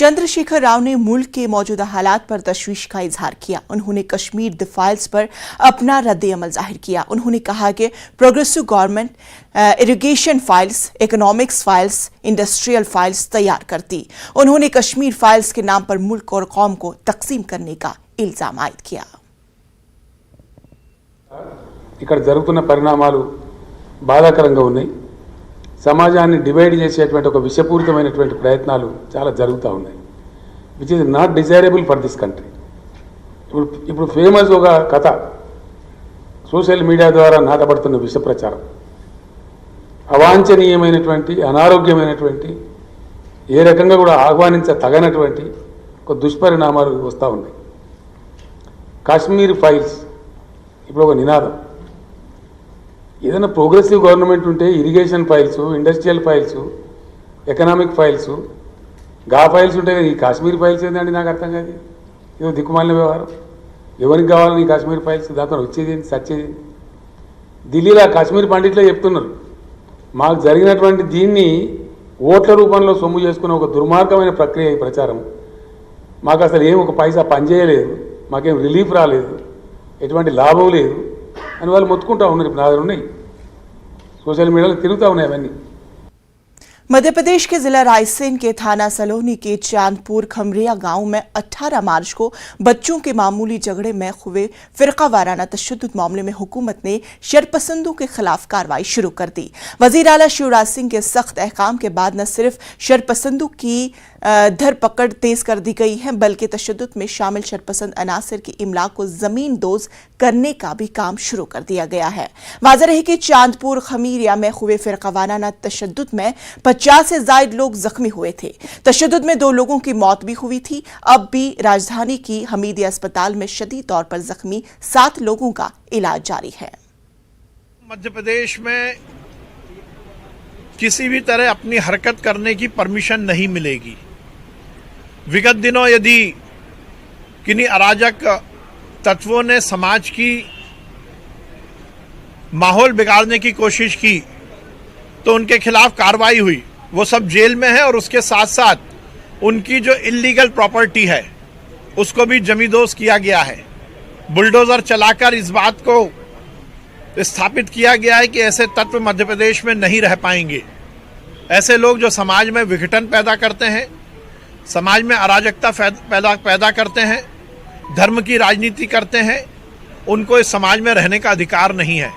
चंद्रशेखर राव ने मुल्क के मौजूदा हालात पर तशवीश का इजहार किया। उन्होंने कश्मीर द फाइल्स पर अपना रद्द-ए-अमल जाहिर किया। उन्होंने कहा कि progressive government irrigation files, economics files, industrial files तैयार करती। उन्होंने कश्मीर फाइल्स के नाम पर मुल्क और कौम को तकसीम करने का इल्जाम आयद किया। ఇక్కడ జరుగుతున్న పరిణామాలు బాధాకరంగా ఉన్నాయి। సమాజాన్ని డివైడ్ చేసేటువంటి ఒక విషపూరితమైనటువంటి ప్రయత్నాలు చాలా జరుగుతూ ఉన్నాయి, which is not desirable for this country. ఇప్పుడు ఫేమస్ ఒక కథ సోషల్ మీడియా ద్వారా నాటబడుతున్న విష ప్రచారం, అవాంఛనీయమైనటువంటి అనారోగ్యమైనటువంటి ఏ రకంగా కూడా ఆహ్వానించతగనటువంటి ఒక దుష్పరిణామాలు వస్తూ ఉన్నాయి। కాశ్మీర్ ఫైల్స్ ఇప్పుడు ఒక నినాదం। ఏదైనా ప్రోగ్రెసివ్ గవర్నమెంట్ ఉంటే irrigation files, industrial files, economic files, గా ఫైల్స్ ఉంటాయి కదా, ఈ కాశ్మీర్ ఫైల్స్ ఏంటంటే నాకు అర్థం కాదు। ఇదో దిక్కుమాలిన వ్యవహారం। ఎవరికి కావాలని కాశ్మీర్ ఫైల్స్? దాంతో వచ్చేది సచ్చేది ఢిల్లీలో కాశ్మీర్ పండిట్లే చెప్తున్నారు, మాకు జరిగినటువంటి దీన్ని ఓట్ల రూపంలో సొమ్ము చేసుకునే ఒక దుర్మార్గమైన ప్రక్రియ ఈ ప్రచారం। మాకు అసలు ఏం ఒక పైసా పనిచేయలేదు, మాకేం రిలీఫ్ రాలేదు, ఎటువంటి లాభం లేదు అని వాళ్ళు మొత్తుకుంటూ ఉన్నారు। ఇప్పుడు నా దగ్గర ఉన్నాయి, సోషల్ మీడియాలో తిరుగుతూ ఉన్నాయి అవన్నీ। मध्य प्रदेश के जिला रायसेन के थाना सलोनी के चांदपुर खमरिया गांव में 18 मार्च को बच्चों के मामूली झगड़े में हुए फिरका वाराना तशद्दुद मामले में हुकूमत ने शरपसंदों के खिलाफ कार्रवाई शुरू कर दी। वजीर आला शिवराज सिंह के सख्त अहकाम के बाद न सिर्फ शरपसंदों की धरपकड़ तेज कर दी गई है, बल्कि तशद्दुद में शामिल शरपसंद अनासर की इमला को जमीन दोज करने का भी काम शुरू कर दिया गया है। वाज़ेह रहे कि चांदपुर खमीरिया में हुए फिरका वाराना तशद्दुद में 50 से ज्यादा लोग जख्मी हुए थे। तशद्दुद में 2 लोगों की मौत भी हुई थी। अब भी राजधानी की हमीदिया अस्पताल में शदीद तौर पर जख्मी 7 लोगों का इलाज जारी है। मध्य प्रदेश में किसी भी तरह अपनी हरकत करने की परमिशन नहीं मिलेगी। विगत दिनों यदि किन्हीं अराजक तत्वों ने समाज की माहौल बिगाड़ने की कोशिश की तो उनके खिलाफ कार्रवाई हुई। वो सब जेल में है और उसके साथ साथ उनकी जो इल्लीगल प्रॉपर्टी है उसको भी जमींदोज किया गया है। बुलडोजर चलाकर इस बात को स्थापित किया गया है कि ऐसे तत्व मध्य प्रदेश में नहीं रह पाएंगे। ऐसे लोग जो समाज में विघटन पैदा करते हैं, समाज में अराजकता पैदा करते हैं, धर्म की राजनीति करते हैं, उनको इस समाज में रहने का अधिकार नहीं है।